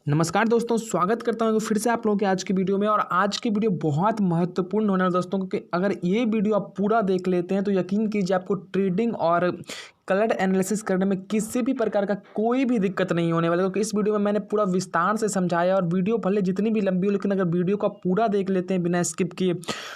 नमस्कार दोस्तों, स्वागत करता हूँ फिर से आप लोगों के आज की वीडियो में। और आज की वीडियो बहुत महत्वपूर्ण होने वाला है दोस्तों, क्योंकि अगर ये वीडियो आप पूरा देख लेते हैं तो यकीन कीजिए आपको ट्रेडिंग और कलर एनालिसिस करने में किसी भी प्रकार का कोई भी दिक्कत नहीं होने वाला, क्योंकि इस वीडियो में मैंने पूरा विस्तार से समझाया। और वीडियो भले जितनी भी लंबी हो, लेकिन अगर वीडियो को आप पूरा देख लेते हैं बिना स्किप किए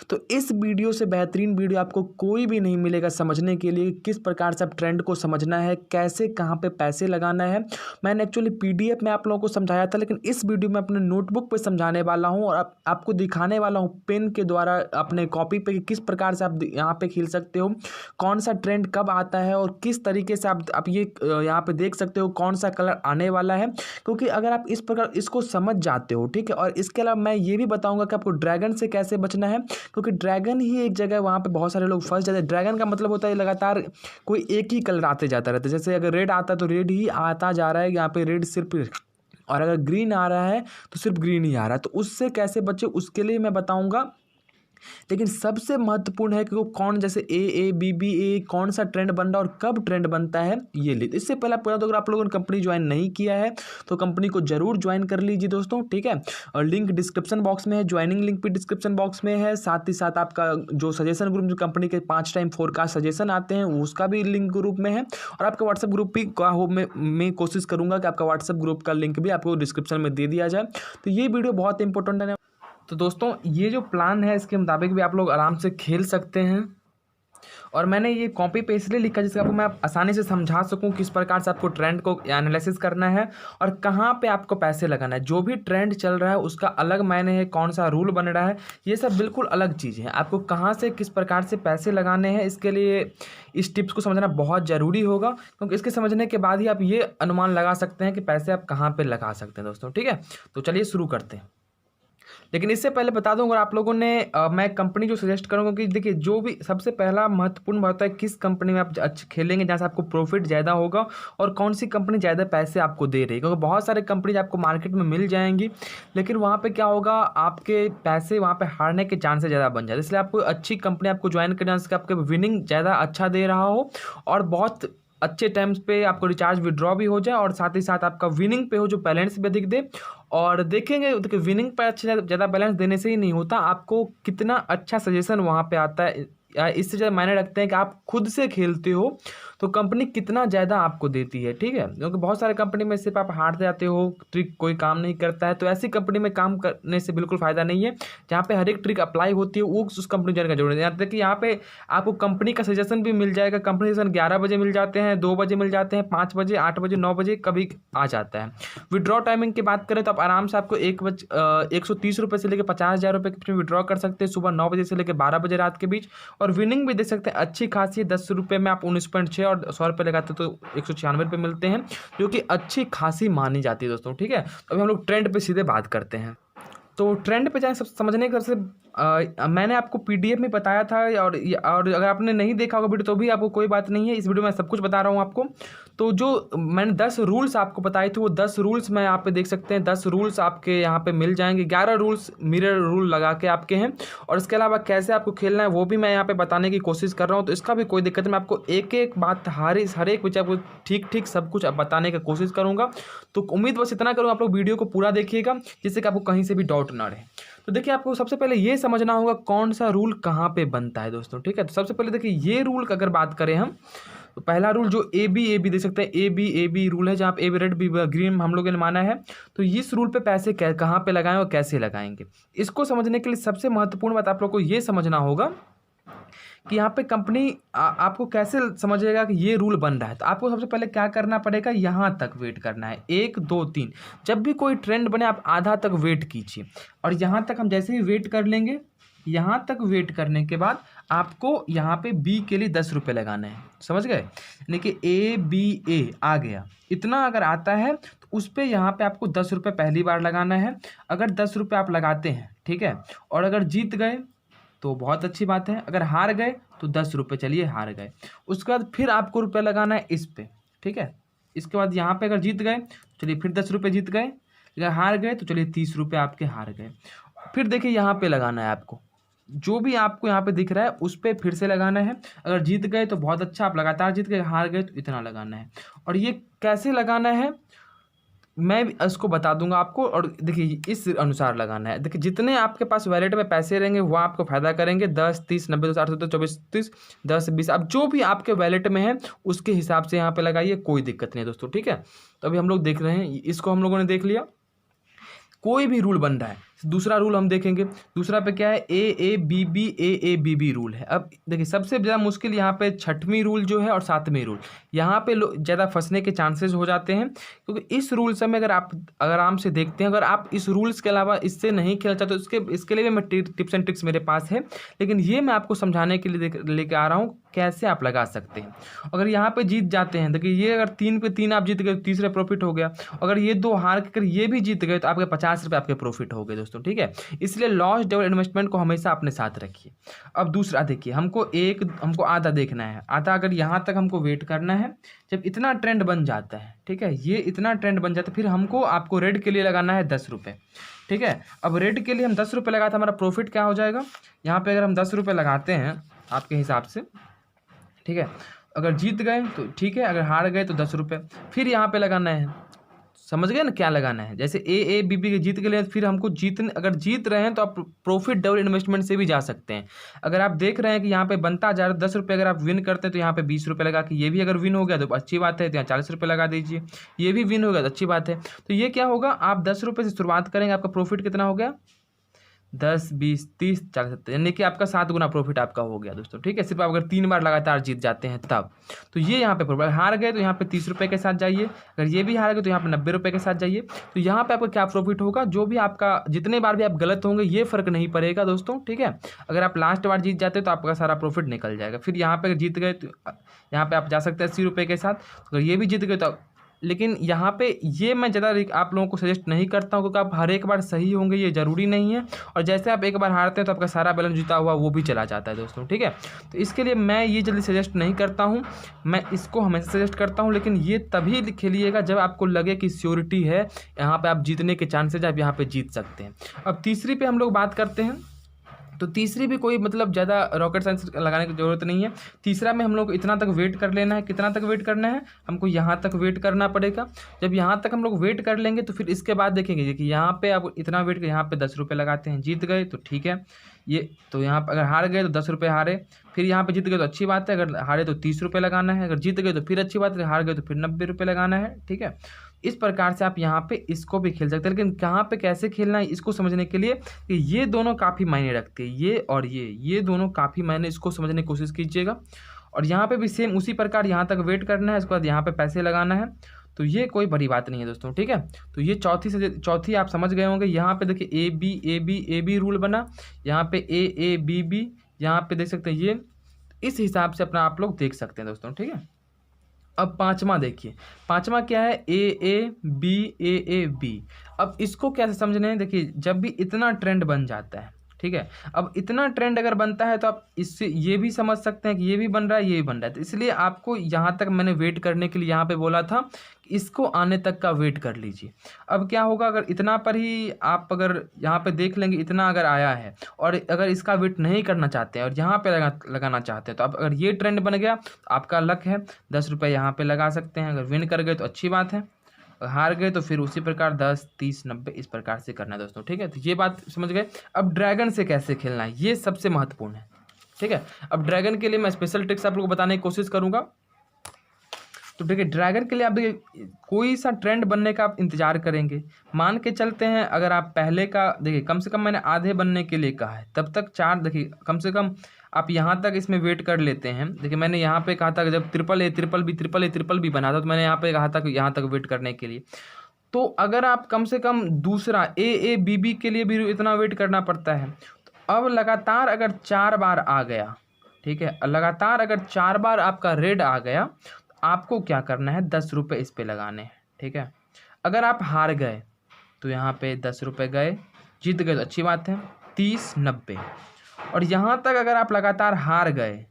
तो इस वीडियो से बेहतरीन वीडियो आपको कोई भी नहीं मिलेगा समझने के लिए किस प्रकार से आप ट्रेंड को समझना है, कैसे कहाँ पे पैसे लगाना है। मैंने एक्चुअली पीडीएफ में आप लोगों को समझाया था, लेकिन इस वीडियो में अपने नोटबुक पे समझाने वाला हूँ और आपको दिखाने वाला हूँ पेन के द्वारा अपने कॉपी पे कि किस प्रकार से आप यहाँ पे खील सकते हो, कौन सा ट्रेंड कब आता है और किस तरीके से आप ये यहाँ पे देख सकते हो कौन सा कलर आने वाला है। क्योंकि अगर आप इस प्रकार इसको समझ जाते हो, ठीक है। और इसके अलावा मैं ये भी बताऊंगा कि आपको ड्रैगन से कैसे बचना है, क्योंकि ड्रैगन ही एक जगह वहाँ पे बहुत सारे लोग फंस जाते हैं। ड्रैगन का मतलब होता है लगातार कोई एक ही कलर आते जाता रहता है। जैसे अगर रेड आता है तो रेड ही आता जा रहा है, यहाँ पे रेड सिर्फ, और अगर ग्रीन आ रहा है तो सिर्फ ग्रीन ही आ रहा है। तो उससे कैसे बचे उसके लिए मैं बताऊंगा। लेकिन सबसे महत्वपूर्ण है कि वो कौन, जैसे ए बी बी ए, कौन सा ट्रेंड बन रहा है और कब ट्रेंड बनता है ये ले। इससे पहले आप अगर आप लोगों ने कंपनी ज्वाइन नहीं किया है तो कंपनी को जरूर ज्वाइन कर लीजिए दोस्तों, ठीक है। और लिंक डिस्क्रिप्शन बॉक्स में है, ज्वाइनिंग लिंक भी डिस्क्रिप्शन बॉक्स में है। साथ ही साथ आपका जो सजेशन ग्रुप, जो कंपनी के 5 टाइम फोरकास्ट सजेशन आते हैं, उसका भी लिंक ग्रुप में है। और आपका व्हाट्सएप ग्रुप भी का हो, मैं कोशिश करूंगा कि आपका व्हाट्सएप ग्रुप का लिंक भी आपको डिस्क्रिप्शन में दे दिया जाए। तो ये वीडियो बहुत इंपॉर्टेंट है। तो दोस्तों ये जो प्लान है इसके मुताबिक भी आप लोग आराम से खेल सकते हैं। और मैंने ये कॉपी पे इसलिए लिखा जिससे आपको मैं आसानी से समझा सकूं किस प्रकार से आपको ट्रेंड को एनालिसिस करना है और कहाँ पे आपको पैसे लगाना है। जो भी ट्रेंड चल रहा है उसका अलग मायने है, कौन सा रूल बन रहा है, ये सब बिल्कुल अलग चीज़ है। आपको कहाँ से किस प्रकार से पैसे लगाने हैं, इसके लिए इस टिप्स को समझना बहुत ज़रूरी होगा, क्योंकि इसके समझने के बाद ही आप ये अनुमान लगा सकते हैं कि पैसे आप कहाँ पर लगा सकते हैं दोस्तों, ठीक है। तो चलिए शुरू करते हैं। लेकिन इससे पहले बता दूं, अगर आप लोगों ने मैं कंपनी जो सजेस्ट करूंगा कि देखिए जो भी सबसे पहला महत्वपूर्ण बात है किस कंपनी में आप अच्छा खेलेंगे जहां से आपको प्रॉफिट ज़्यादा होगा और कौन सी कंपनी ज़्यादा पैसे आपको दे रही है। क्योंकि बहुत सारे कंपनी आपको मार्केट में मिल जाएंगी, लेकिन वहाँ पर क्या होगा, आपके पैसे वहाँ पर हारने के चांसेस ज़्यादा बन जाते हैं। इसलिए आपको अच्छी कंपनी आपको ज्वाइन करना है, आपके विनिंग ज़्यादा अच्छा दे रहा हो और बहुत अच्छे टाइम्स पे आपको रिचार्ज विड्रॉ भी हो जाए और साथ ही साथ आपका विनिंग पे हो जो बैलेंस भी अधिक दे। और देखेंगे देखिए विनिंग पे अच्छे ज़्यादा बैलेंस देने से ही नहीं होता, आपको कितना अच्छा सजेशन वहाँ पे आता है इससे ज़्यादा मायने रखते हैं कि आप खुद से खेलते हो तो कंपनी कितना ज़्यादा आपको देती है, ठीक है। क्योंकि बहुत सारे कंपनी में सिर्फ आप हारते जाते हो, ट्रिक कोई काम नहीं करता है, तो ऐसी कंपनी में काम करने से बिल्कुल फ़ायदा नहीं है। जहाँ पे हर एक ट्रिक अप्लाई होती है वो उस कंपनी जाने का जरूरत है। यहाँ तक कि यहाँ पे आपको कंपनी का सजेशन भी मिल जाएगा। कंपनी सजेशन 11 बजे मिल जाते हैं, 2 बजे मिल जाते हैं, 5 बजे, 8 बजे, 9 बजे कभी आ जाता है। विड्रॉ टाइमिंग की बात करें तो आप आराम से आपको 130 रुपये से लेकर 50,000 रुपये की विड्रॉ कर सकते हैं सुबह 9 बजे से लेकर 12 बजे रात के बीच। और विनिंग भी देख सकते हैं अच्छी खासी, 10 रुपये में आप 19.6 और 100 रुपये लगाते तो 196 रुपये मिलते हैं, जो कि अच्छी खासी मानी जाती है दोस्तों, ठीक है। तो अभी हम लोग ट्रेंड पे सीधे बात करते हैं। तो ट्रेंड पे जाए सब समझने के सबसे मैंने आपको पीडीएफ में बताया था और अगर आपने नहीं देखा होगा वीडियो तो भी आपको कोई बात नहीं है, इस वीडियो में सब कुछ बता रहा हूँ आपको। तो जो मैंने 10 रूल्स आपको बताए थे वो 10 रूल्स मैं यहाँ पे देख सकते हैं, 10 रूल्स आपके यहाँ पे मिल जाएंगे। 11 रूल्स मिरर रूल लगा के आपके हैं और इसके अलावा कैसे आपको खेलना है वो भी मैं यहाँ पे बताने की कोशिश कर रहा हूँ। तो इसका भी कोई दिक्कत नहीं, मैं आपको एक एक बात हर एक विषय को ठीक सब कुछ बताने की कोशिश करूँगा। तो उम्मीद बस इतना करूँ आप लोग वीडियो को पूरा देखिएगा जिससे कि आपको कहीं से भी डाउट ना रहे। तो देखिए आपको सबसे पहले ये समझना होगा कौन सा रूल कहाँ पे बनता है दोस्तों, ठीक है। तो सबसे पहले देखिए ये रूल का अगर बात करें हम, तो पहला रूल जो ए बी देख सकते हैं, ए बी रूल है, जहाँ पे a be red be green हम लोगों ने माना है। तो इस रूल पे पैसे कहाँ पे लगाएं और कैसे लगाएंगे, इसको समझने के लिए सबसे महत्वपूर्ण बात आप लोग को ये समझना होगा कि यहाँ पे कंपनी आपको कैसे समझेगा कि ये रूल बन रहा है। तो आपको सबसे पहले क्या करना पड़ेगा, यहाँ तक वेट करना है, 1 2 3। जब भी कोई ट्रेंड बने आप आधा तक वेट कीजिए और यहाँ तक हम जैसे ही वेट कर लेंगे, यहाँ तक वेट करने के बाद आपको यहाँ पे बी के लिए 10 रुपये लगाना है, समझ गए। यानी कि ए बी ए आ गया, इतना अगर आता है तो उस पर यहाँ पे आपको 10 रुपये पहली बार लगाना है। अगर 10 रुपये आप लगाते हैं, ठीक है, और अगर जीत गए तो बहुत अच्छी बात है, अगर हार गए तो 10 रुपये, चलिए हार गए। उसके बाद फिर आपको रुपये लगाना है इस पे, ठीक है। इसके बाद यहाँ पे अगर जीत गए चलिए फिर 10 रुपये जीत गए, अगर हार गए तो चलिए 30 रुपये आपके हार गए। फिर देखिए यहाँ पे लगाना है आपको, जो भी आपको यहाँ पे दिख रहा है उस पर फिर से लगाना है। अगर जीत गए तो बहुत अच्छा, आप लगातार जीत गए, हार गए तो इतना लगाना है। और ये कैसे लगाना है, मैं इसको बता दूंगा आपको। और देखिए इस अनुसार लगाना है। देखिए जितने आपके पास वैलेट में पैसे रहेंगे वो आपको फ़ायदा करेंगे। 10, 30, 90, 60, 70, 24, 30, 10, 20, अब जो भी आपके वैलेट में है उसके हिसाब से यहाँ पे लगाइए, कोई दिक्कत नहीं है दोस्तों, ठीक है। तो अभी हम लोग देख रहे हैं, इसको हम लोगों ने देख लिया। कोई भी रूल बन रहा है, दूसरा रूल हम देखेंगे। दूसरा पे क्या है, AABB रूल है। अब देखिए सबसे ज़्यादा मुश्किल यहाँ पे 6वीं रूल जो है और 7वीं रूल, यहाँ पे ज़्यादा फंसने के चांसेस हो जाते हैं। क्योंकि इस रूल से में अगर आप आराम से देखते हैं, अगर आप इस रूल्स के अलावा इससे नहीं खेलना चाहते तो इसके लिए मैं टिप्स एंड ट्रिक्स मेरे पास है, लेकिन ये मैं आपको समझाने के लिए लेके आ रहा हूँ कैसे आप लगा सकते हैं। अगर यहाँ पे जीत जाते हैं, देखिए ये अगर 3 पे 3 आप जीत गए तो तीसरा प्रॉफिट हो गया। अगर ये 2 हार के ये भी जीत गए तो आपके 50 रुपये आपके प्रॉफिट हो गए दोस्तों, ठीक है। इसलिए लॉस डबल इन्वेस्टमेंट को हमेशा अपने साथ रखिए। अब दूसरा देखिए, हमको आधा देखना है। आधा अगर यहाँ तक हमको वेट करना है, जब इतना ट्रेंड बन जाता है, ठीक है, ये इतना ट्रेंड बन जाता है, फिर आपको रेड के लिए लगाना है 10 रुपये, ठीक है। अब रेड के लिए हम 10 रुपये लगाते हैं, हमारा प्रॉफिट क्या हो जाएगा यहाँ पे, अगर हम 10 रुपये लगाते हैं आपके हिसाब से, ठीक है, अगर जीत गए तो ठीक है, अगर हार गए तो 10 रुपये। फिर यहाँ पे लगाना है, समझ गए ना क्या लगाना है। जैसे AABB के जीत के लिए, फिर हमको अगर जीत रहे हैं तो आप प्रॉफिट डबल इन्वेस्टमेंट से भी जा सकते हैं। अगर आप देख रहे हैं कि यहाँ पे बनता जा रहा है 10 रुपये, अगर आप विन करते हैं तो यहाँ पे 20 रुपये लगा के, ये भी अगर विन हो गया तो अच्छी बात है, तो यहाँ 40 रुपये लगा दीजिए, ये भी विन हो गया तो अच्छी बात है। तो ये क्या होगा, आप 10 रुपये से शुरुआत करेंगे, आपका प्रॉफिट कितना हो गया, 10, 20, 30, 40, 70, यानी कि आपका 7 गुना प्रॉफिट आपका हो गया दोस्तों, ठीक है। सिर्फ आप अगर 3 बार लगातार जीत जाते हैं तब। तो ये यहाँ पे प्रॉफिट, हार गए तो यहाँ पे 30 रुपये के साथ जाइए, अगर ये भी हार गए तो यहाँ पे 90 रुपये के साथ जाइए। तो यहाँ पे आपका क्या प्रॉफिट होगा, जो भी आपका, जितने बार भी आप गलत होंगे ये फ़र्क नहीं पड़ेगा दोस्तों, ठीक है। अगर आप लास्ट बार जीत जाते तो आपका सारा प्रॉफिट निकल जाएगा। फिर यहाँ पर जीत गए तो यहाँ पर आप जा सकते हैं 80 रुपये के साथ, अगर ये भी जीत गए तो। लेकिन यहाँ पे ये मैं ज़्यादा आप लोगों को सजेस्ट नहीं करता हूँ, क्योंकि आप हर एक बार सही होंगे ये ज़रूरी नहीं है। और जैसे आप एक बार हारते हैं तो आपका सारा बैलेंस जीता हुआ वो भी चला जाता है दोस्तों, ठीक है। तो इसके लिए मैं ये जल्दी सजेस्ट नहीं करता हूँ, मैं इसको हमेशा सजेस्ट करता हूँ। लेकिन ये तभी खेलिएगा जब आपको लगे कि श्योरिटी है, यहाँ पर आप जीतने के चांसेज, आप यहाँ पर जीत सकते हैं। अब तीसरी पे हम लोग बात करते हैं। तो तीसरी भी कोई मतलब ज़्यादा रॉकेट साइंस लगाने की ज़रूरत नहीं है। तीसरा में हम लोग को इतना तक वेट कर लेना है। कितना तक वेट करना है, हमको यहाँ तक वेट करना पड़ेगा। जब यहाँ तक हम लोग वेट कर लेंगे तो फिर इसके बाद देखेंगे कि यहाँ पे आप इतना वेट कर, यहाँ पे 10 रुपये लगाते हैं, जीत गए तो ठीक है। ये तो यहाँ पर अगर हार गए तो 10 रुपये हारे, फिर यहाँ पे जीत गए तो अच्छी बात है, अगर हारे तो 30 रुपये लगाना है, अगर जीत गए तो फिर अच्छी बात है, हार गए तो फिर 90 रुपये लगाना है, ठीक है। इस प्रकार से आप यहाँ पे इसको भी खेल सकते हैं। लेकिन कहाँ पे कैसे खेलना है इसको समझने के लिए कि ये दोनों काफ़ी मायने रखते हैं, ये और ये दोनों काफ़ी मायने, इसको समझने की कोशिश कीजिएगा। और यहाँ पे भी सेम उसी प्रकार यहाँ तक वेट करना है, उसके बाद यहाँ पे पैसे लगाना है। तो ये कोई बड़ी बात नहीं है दोस्तों, ठीक है। तो ये चौथी आप समझ गए होंगे। यहाँ पे देखिए AB रूल बना, यहाँ पे AABB, यहाँ पे देख सकते हैं, ये इस हिसाब से अपना आप लोग देख सकते हैं दोस्तों, ठीक है। अब पांचवा देखिए, पांचवा क्या है, AAB। अब इसको कैसे समझना है, देखिए जब भी इतना ट्रेंड बन जाता है, ठीक है, अब इतना ट्रेंड अगर बनता है तो आप इससे ये भी समझ सकते हैं कि ये भी बन रहा है, ये भी बन रहा है। तो इसलिए आपको यहाँ तक मैंने वेट करने के लिए यहाँ पे बोला था कि इसको आने तक का वेट कर लीजिए। अब क्या होगा, अगर इतना पर ही आप अगर यहाँ पे देख लेंगे, इतना अगर आया है और अगर इसका वेट नहीं करना चाहते हैं और यहाँ पे लगाना चाहते हैं, तो अब अगर ये ट्रेंड बन गया तो आपका लक है, 10 रुपये यहाँ पर लगा सकते हैं। अगर विन कर गए तो अच्छी बात है, हार गए तो फिर उसी प्रकार 10, 30, 90 इस प्रकार से करना है दोस्तों, ठीक है। तो ये बात समझ गए। अब ड्रैगन से कैसे खेलना है ये सबसे महत्वपूर्ण है, ठीक है। अब ड्रैगन के लिए मैं स्पेशल ट्रिक्स आप लोगों को बताने की कोशिश करूंगा। तो देखिए ड्रैगन के लिए आप देखिए कोई सा ट्रेंड बनने का आप इंतजार करेंगे। मान के चलते हैं अगर आप पहले का देखिए, कम से कम मैंने आधे बनने के लिए कहा है, तब तक 4 देखिए कम से कम आप यहाँ तक इसमें वेट कर लेते हैं। देखिए मैंने यहाँ पे कहा था कि जब ट्रिपल बी बना था, तो मैंने यहाँ पे कहा था कि यहाँ तक वेट करने के लिए। तो अगर आप कम से कम दूसरा AABB के लिए भी इतना वेट करना पड़ता है। तो अब लगातार अगर 4 बार आ गया, ठीक है, लगातार अगर 4 बार आपका रेड आ गया, तो आपको क्या करना है, 10 रुपये इस पर लगाने हैं, ठीक है। अगर आप हार गए तो यहाँ पे 10 रुपये गए, जीत गए तो अच्छी बात है, 30, 90। और यहाँ तक अगर आप लगातार हार गए,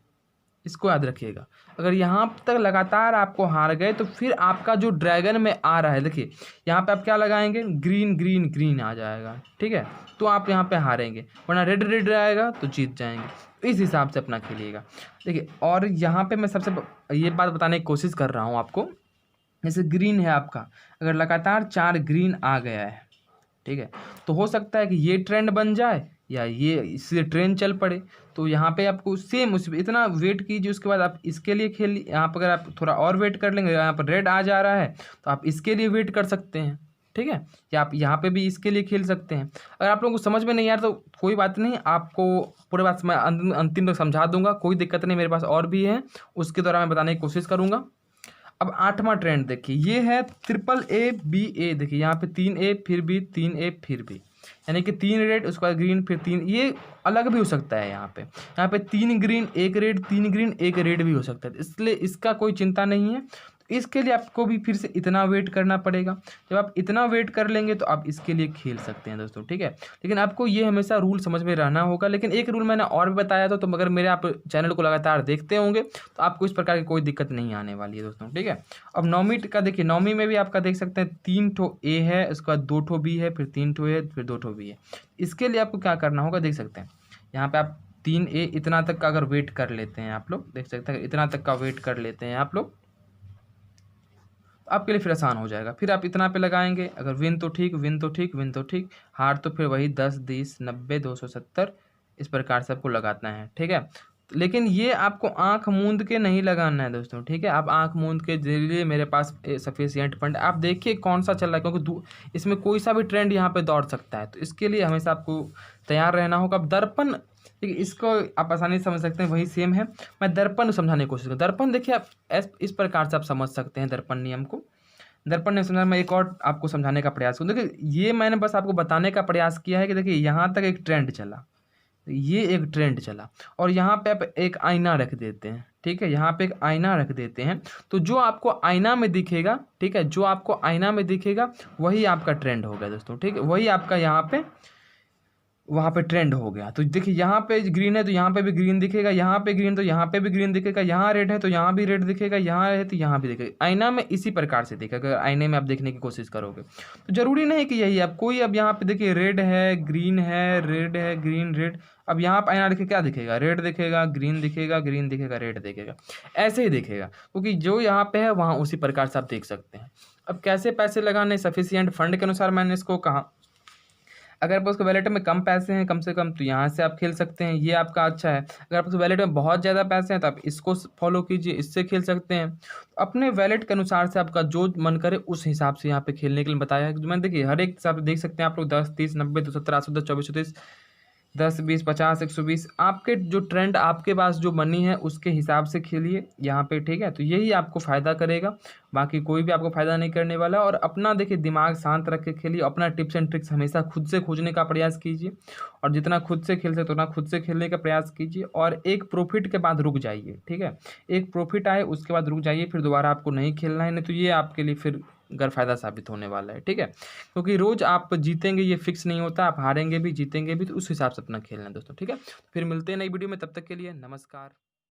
इसको याद रखिएगा, अगर यहाँ तक लगातार आपको हार गए तो फिर आपका जो ड्रैगन में आ रहा है, देखिए यहाँ पे आप क्या लगाएंगे, ग्रीन ग्रीन ग्रीन आ जाएगा, ठीक है, तो आप यहाँ पे हारेंगे, वरना रेड रेड आएगा तो जीत जाएंगे। इस हिसाब से अपना खेलिएगा, देखिए। और यहाँ पे मैं सबसे ये बात बताने की कोशिश कर रहा हूँ आपको जैसे ग्रीन है आपका, अगर लगातार 4 ग्रीन आ गया है, ठीक है, तो हो सकता है कि ये ट्रेंड बन जाए या ये इससे ट्रेंड चल पड़े। तो यहाँ पे आपको सेम उस इतना वेट कीजिए, उसके बाद आप इसके लिए खेल, यहाँ पर अगर आप थोड़ा और वेट कर लेंगे, यहाँ पर रेड आ जा रहा है तो आप इसके लिए वेट कर सकते हैं, ठीक है, या आप यहाँ पे भी इसके लिए खेल सकते हैं। अगर आप लोगों को समझ में नहीं आ रहा तो कोई बात नहीं, आपको पूरे बात मैं अंतिम तक समझा दूंगा, कोई दिक्कत नहीं, मेरे पास और भी है, उसके द्वारा मैं बताने की कोशिश करूंगा। अब 8वां ट्रेंड देखिए, ये है AAA देखिए, यहाँ पे 3A फिर B 3A फिर B, यानी कि 3 रेड उसके बाद ग्रीन फिर 3, ये अलग भी हो सकता है। यहाँ पे 3 ग्रीन 1 रेड 3 ग्रीन 1 रेड भी हो सकता है, इसलिए इसका कोई चिंता नहीं है। तो इसके लिए आपको भी फिर से इतना वेट करना पड़ेगा। जब आप इतना वेट कर लेंगे तो आप इसके लिए खेल सकते हैं दोस्तों, ठीक है। लेकिन आपको ये हमेशा रूल समझ में रहना होगा। लेकिन एक रूल मैंने और भी बताया था, तो मगर मेरे आप चैनल को लगातार देखते होंगे तो आपको इस प्रकार की कोई दिक्कत नहीं आने वाली है दोस्तों, ठीक है। अब नौवीं का देखिए, नौवीं में भी आपका देख सकते हैं 3 ठो ए है, उसके बाद 2 ठो बी है, फिर 3 ठो है, फिर 2 ठो बी है। इसके लिए आपको क्या करना होगा, देख सकते हैं यहाँ पे आप 3A इतना तक का अगर वेट कर लेते हैं, आप लोग देख सकते हैं इतना तक का वेट कर लेते हैं आप लोग, आपके लिए फिर आसान हो जाएगा। फिर आप इतना पे लगाएंगे, अगर विन तो ठीक, विन तो ठीक, विन तो ठीक, हार तो फिर वही 10 20 90 270 इस प्रकार से आपको लगाना है, ठीक है। लेकिन ये आपको आंख मूंद के नहीं लगाना है दोस्तों, ठीक है। आप आंख मूंद के जरिए, मेरे पास सफिशिएंट फंड, आप देखिए कौन सा चल रहा है, क्योंकि इसमें कोई सा भी ट्रेंड यहाँ पे दौड़ सकता है, तो इसके लिए हमेशा आपको तैयार रहना होगा। अब दर्पण, देखिए इसको आप आसानी से समझ सकते हैं, वही सेम है। मैं दर्पण समझाने की कोशिश करूँ। दर्पण देखिए आप इस प्रकार से आप समझ सकते हैं दर्पण नियम को। दर्पण ने समझा, मैं एक और आपको समझाने का प्रयास करूँ। देखिए ये मैंने बस आपको बताने का प्रयास किया है कि देखिए यहाँ तक एक ट्रेंड चला, ये एक ट्रेंड चला, और यहाँ पे आप एक आईना रख देते हैं, ठीक है, यहाँ पे एक आईना रख देते हैं, तो जो आपको आईना में दिखेगा, ठीक है, जो आपको आईना में दिखेगा वही आपका ट्रेंड हो गया दोस्तों, ठीक है, वही आपका यहाँ पे वहाँ पे ट्रेंड हो गया। तो देखिए यहाँ पे ग्रीन है तो यहाँ पे भी ग्रीन दिखेगा, यहाँ पे ग्रीन तो यहाँ पे भी ग्रीन दिखेगा, यहाँ रेड है तो यहाँ भी रेड दिखेगा, यहाँ है तो यहाँ भी दिखेगा। आईना में इसी प्रकार से दिखेगा, अगर आईने में आप देखने की कोशिश करोगे तो जरूरी नहीं कि यही आप कोई, अब यहाँ पे देखिए रेड है, ग्रीन है, रेड है, ग्रीन, रेड, अब यहाँ पे आईना देखिए क्या दिखेगा, रेड दिखेगा, ग्रीन दिखेगा, ग्रीन दिखेगा, रेड दिखेगा, ऐसे ही दिखेगा, क्योंकि जो यहाँ पे है वहाँ उसी प्रकार से आप देख सकते हैं। अब कैसे पैसे लगाने, सफिशिएंट फंड के अनुसार मैंने इसको कहा। अगर आपके उसके वैलेट में कम पैसे हैं, कम से कम, तो यहाँ से आप खेल सकते हैं, ये आपका अच्छा है। अगर आपके वैलेट में बहुत ज़्यादा पैसे हैं तो आप इसको फॉलो कीजिए, इससे खेल सकते हैं। अपने वैलेट के अनुसार से आपका जो मन करे उस हिसाब से यहाँ पे खेलने के लिए बताया है। मैंने देखिए हर एक हिसाब से देख सकते हैं आप लोग, 10 30 90 270 810 24 10 20 50 120, आपके जो ट्रेंड, आपके पास जो मनी है उसके हिसाब से खेलिए यहाँ पे, ठीक है। तो यही आपको फ़ायदा करेगा, बाकी कोई भी आपको फ़ायदा नहीं करने वाला। और अपना देखिए दिमाग शांत रख के खेलिए, अपना टिप्स एंड ट्रिक्स हमेशा खुद से खोजने का प्रयास कीजिए, और जितना खुद से खेल सकते उतना खुद से खेलने का प्रयास कीजिए। और एक प्रॉफिट के बाद रुक जाइए, ठीक है, एक प्रॉफिट आए उसके बाद रुक जाइए, फिर दोबारा आपको नहीं खेलना है, नहीं तो ये आपके लिए फिर गैरफायदा साबित होने वाला है, ठीक है। क्योंकि रोज आप जीतेंगे ये फिक्स नहीं होता, आप हारेंगे भी जीतेंगे भी, तो उस हिसाब से अपना खेलना है दोस्तों, ठीक है। फिर मिलते हैं नई वीडियो में, तब तक के लिए नमस्कार।